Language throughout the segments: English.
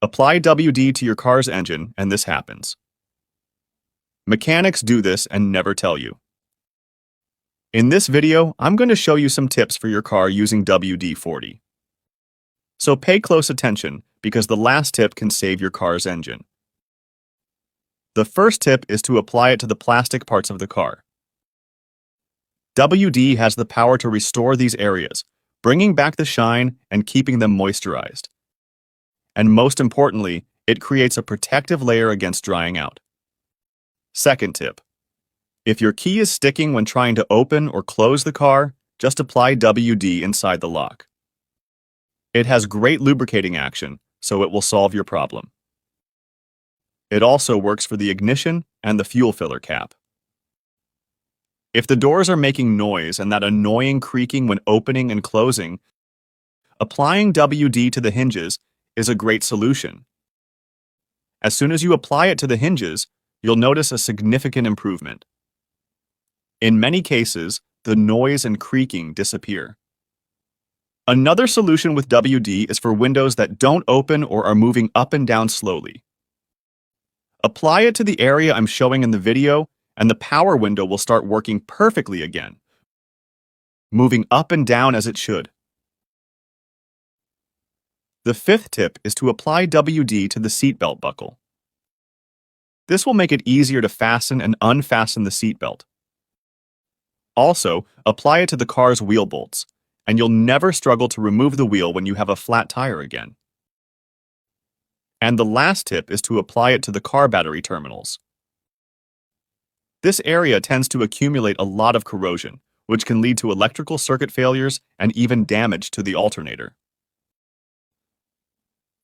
Apply WD to your car's engine and this happens. Mechanics do this and never tell you. In this video, I'm going to show you some tips for your car using WD-40. So pay close attention because the last tip can save your car's engine. The first tip is to apply it to the plastic parts of the car. WD has the power to restore these areas, bringing back the shine and keeping them moisturized. And most importantly, it creates a protective layer against drying out. Second tip. If your key is sticking when trying to open or close the car, just apply WD inside the lock. It has great lubricating action, so it will solve your problem. It also works for the ignition and the fuel filler cap. If the doors are making noise and that annoying creaking when opening and closing, applying WD to the hinges is a great solution. As soon as you apply it to the hinges, you'll notice a significant improvement. In many cases, the noise and creaking disappear. Another solution with WD is for windows that don't open or are moving up and down slowly. Apply it to the area I'm showing in the video, and the power window will start working perfectly again, moving up and down as it should. The fifth tip is to apply WD to the seatbelt buckle. This will make it easier to fasten and unfasten the seatbelt. Also, apply it to the car's wheel bolts, and you'll never struggle to remove the wheel when you have a flat tire again. And the last tip is to apply it to the car battery terminals. This area tends to accumulate a lot of corrosion, which can lead to electrical circuit failures and even damage to the alternator.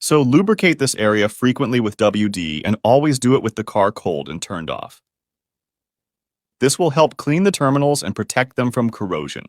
So lubricate this area frequently with WD and always do it with the car cold and turned off. This will help clean the terminals and protect them from corrosion.